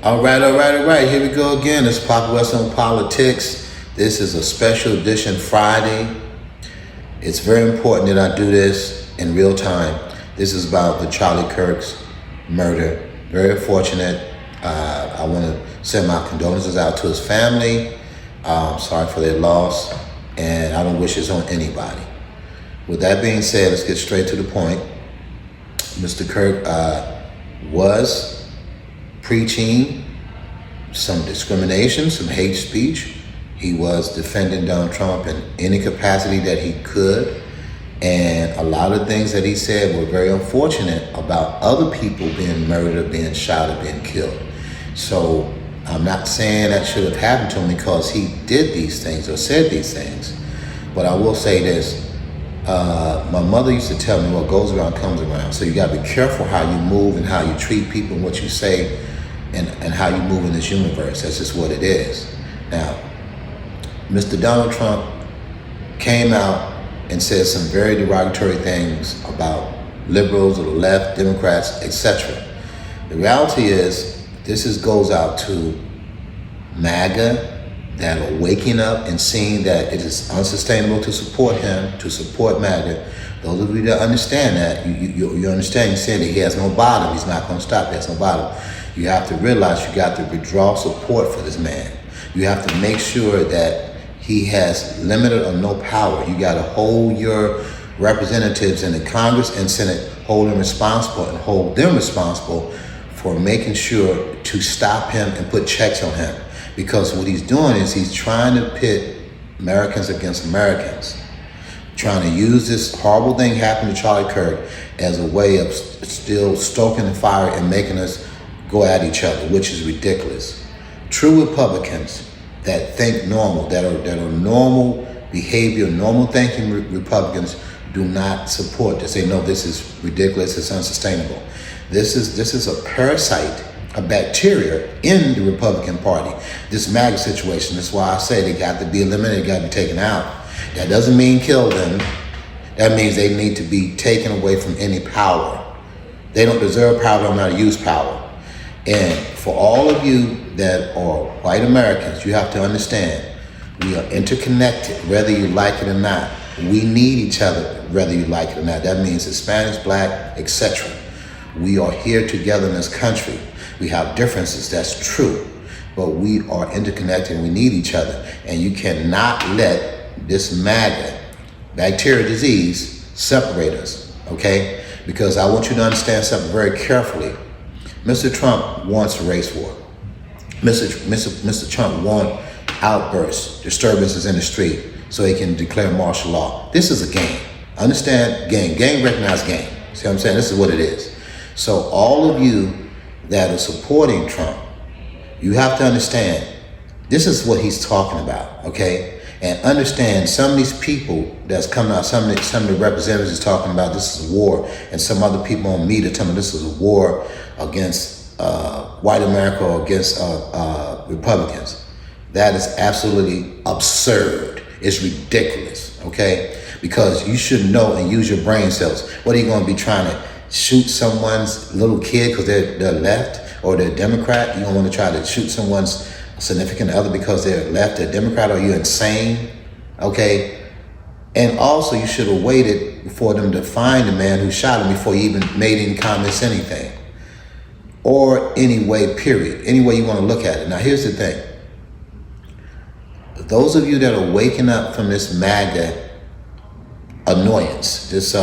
All right. Here we go again. It's Pop West on Politics. This is a special edition Friday. It's very important that I do this in real time. This is about the Charlie Kirk's murder. Very unfortunate. I want to send my condolences out to his family. Sorry for their loss, and I don't wish this on anybody. With that being said, let's get straight to the point. Mr. Kirk was preaching some discrimination, some hate speech. He was defending Donald Trump in any capacity that he could. And a lot of things that he said were very unfortunate about other people being murdered, being shot, or being killed. So I'm not saying that should have happened to him because he did these things or said these things. But I will say this. My mother used to tell me what goes around comes around. So you got to be careful how you move and how you treat people and what you say and how you move in this universe. That's just what it is. Now, Mr. Donald Trump came out and said some very derogatory things about liberals or the left, Democrats, etc. The reality is this goes out to MAGA that are waking up and seeing that it is unsustainable to support him, to support MAGA. Those of you that understand that, you understand, you saying that he has no bottom, he's not going to stop, he has no bottom. You have to realize you got to withdraw support for this man. You have to make sure that he has limited or no power. You got to hold your representatives in the Congress and Senate, hold them responsible and hold them responsible for making sure to stop him and put checks on him. Because what he's doing is he's trying to pit Americans against Americans, trying to use this horrible thing happening to Charlie Kirk as a way of still stoking the fire and making us go at each other, which is ridiculous. True Republicans that think normal, that are normal behavior, normal thinking Republicans do not support this. They know this is ridiculous, it's unsustainable. This is a parasite, a bacteria in the Republican Party. This MAGA situation, that's why I say they got to be eliminated, they got to be taken out. That doesn't mean kill them. That means they need to be taken away from any power. They don't deserve power, they don't know how to use power. And for all of you that are white Americans, you have to understand, we are interconnected, whether you like it or not. We need each other, whether you like it or not. That means Hispanics, Black, etc. We are here together in this country. We have differences, that's true, but we are interconnected and we need each other. And you cannot let this MAGA, bacteria disease, separate us, okay? Because I want you to understand something very carefully. Mr. Trump wants a race war. Mr. Trump wants outbursts, disturbances in the street so he can declare martial law. This is a game. Understand? Game. Game, recognize game. See what I'm saying? This is what it is. So all of you that are supporting Trump, you have to understand, this is what he's talking about, okay? And understand some of these people that's coming out, some of the representatives is talking about this is a war, and some other people on media telling me this is a war against white America or against Republicans. That is absolutely absurd. It's ridiculous, okay? Because you should know and use your brain cells. What are you going to be trying to shoot someone's little kid because they're left or they're Democrat? You don't want to try to shoot someone's significant other because they're left, they're Democrat? Are you insane? Okay? And also you should have waited for them to find the man who shot him before you even made any comments, anything. Or any way, period. Any way you want to look at it. Now here's the thing. Those of you that are waking up from this MAGA annoyance, this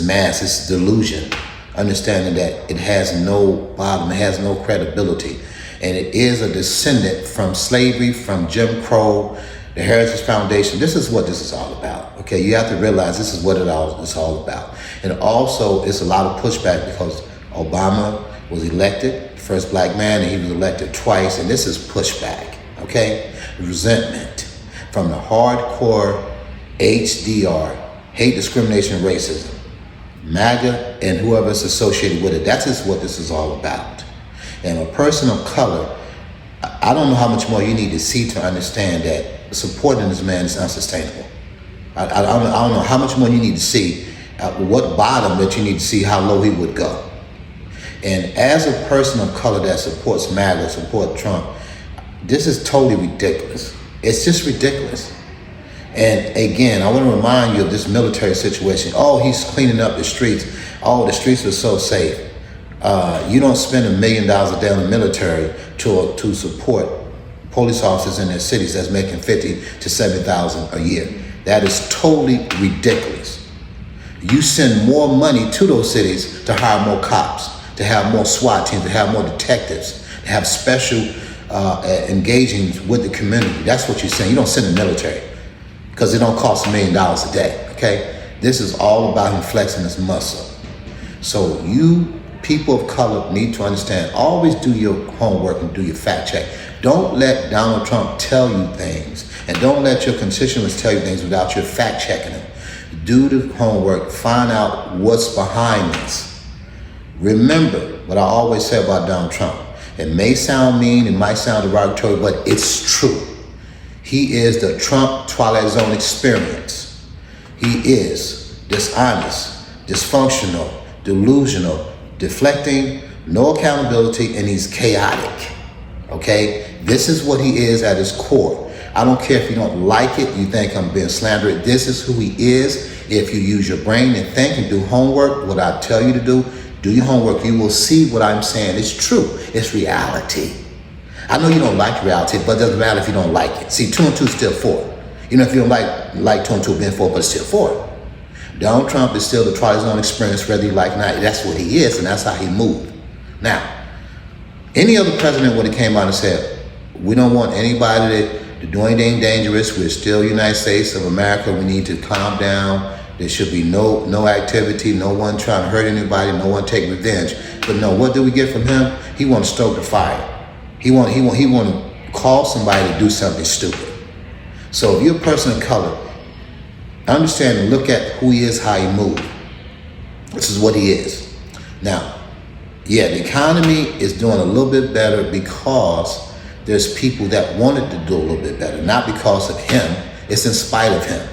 mass, this delusion, understanding that it has no bottom, it has no credibility. And it is a descendant from slavery, from Jim Crow, the Heritage Foundation. This is what this is all about. Okay, you have to realize this is what it's all about. And also, it's a lot of pushback because Obama was elected, first black man, and he was elected twice. And this is pushback. Okay, resentment from the hardcore HDR, hate, discrimination, racism, MAGA, and whoever's associated with it. That's just what this is all about. And a person of color, I don't know how much more you need to see to understand that supporting this man is unsustainable. I don't know how much more you need to see, what bottom that you need to see how low he would go. And as a person of color that supports MAGA, support Trump, this is totally ridiculous. It's just ridiculous. And again, I want to remind you of this military situation. Oh, he's cleaning up the streets. Oh, the streets are so safe. You don't spend $1 million a day on the military to support police officers in their cities that's making $50,000 to $70,000 a year. That is totally ridiculous. You send more money to those cities to hire more cops, to have more SWAT teams, to have more detectives, to have special engagings with the community. That's what you're saying. You don't send the military because it don't cost $1 million a day. Okay, this is all about him flexing his muscle. So you people of color need to understand, always do your homework and do your fact check. Don't let Donald Trump tell you things, and don't let your constituents tell you things without your fact checking them. Do the homework, find out what's behind this. Remember what I always say about Donald Trump. It may sound mean, it might sound derogatory, but it's true. He is the Trump Twilight Zone experience. He is dishonest, dysfunctional, delusional, deflecting, no accountability, and he's chaotic. Okay? This is what he is at his core. I don't care if you don't like it, you think I'm being slandered. This is who he is. If you use your brain and think and do homework, what I tell you to do your homework. You will see what I'm saying. It's true. It's reality. I know you don't like reality, but it doesn't matter if you don't like it. See, 2 and 2 is still 4. You know, if you don't like 2 and 2 being 4, but it's still 4. Donald Trump is still the Twilight Zone experience, whether you like it or not. That's what he is, and that's how he moved. Now, any other president would have came out and said, we don't want anybody to do anything dangerous. We're still United States of America. We need to calm down. There should be no activity, no one trying to hurt anybody, no one take revenge. But no, what do we get from him? He want to stoke the fire. He want to call somebody to do something stupid. So if you're a person of color, understand and look at who he is, how he moves. This is what he is. Now, yeah, the economy is doing a little bit better because there's people that wanted to do a little bit better, not because of him. It's in spite of him,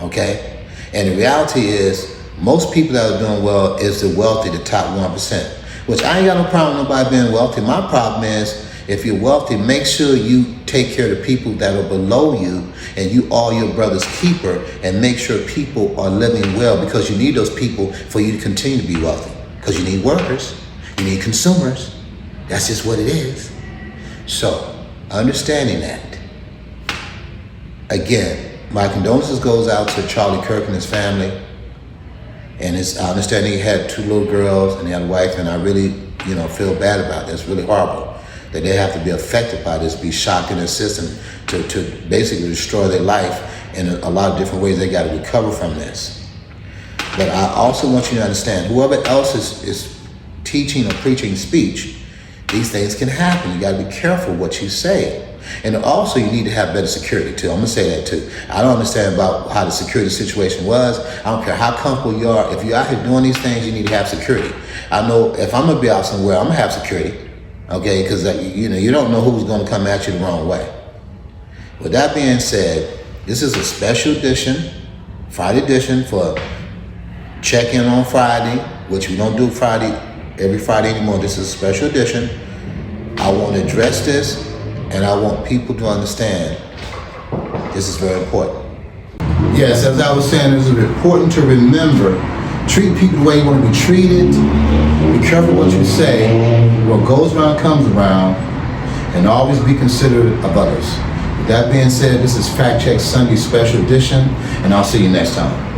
okay? And the reality is, most people that are doing well is the wealthy, the top 1%, which I ain't got no problem with nobody being wealthy. My problem is, if you're wealthy, make sure you take care of the people that are below you, and you are your brother's keeper, and make sure people are living well, because you need those people for you to continue to be wealthy. Because you need workers, you need consumers. That's just what it is. So, understanding that, again, my condolences goes out to Charlie Kirk and his family. And I understand he had 2 little girls and he had a wife, and I really, feel bad about this. It's really horrible that they have to be affected by this, be shocked in their system to basically destroy their life in a lot of different ways. They got to recover from this. But I also want you to understand, whoever else is teaching or preaching speech, these things can happen. You got to be careful what you say. And also, you need to have better security too. I'm gonna say that too. I don't understand about how the security situation was. I don't care how comfortable you are. If you're out here doing these things, you need to have security. I know if I'm gonna be out somewhere, I'm gonna have security. Okay, because you don't know who's gonna come at you the wrong way. With that being said, this is a special edition, Friday edition for check-in on Friday, which we don't do every Friday anymore. This is a special edition. I want to address this, and I want people to understand this is very important. Yes, as I was saying, it's important to remember, treat people the way you want to be treated. Be careful what you say. What goes around comes around, and always be considerate of others. With that being said, this is Fact Check Sunday Special Edition, and I'll see you next time.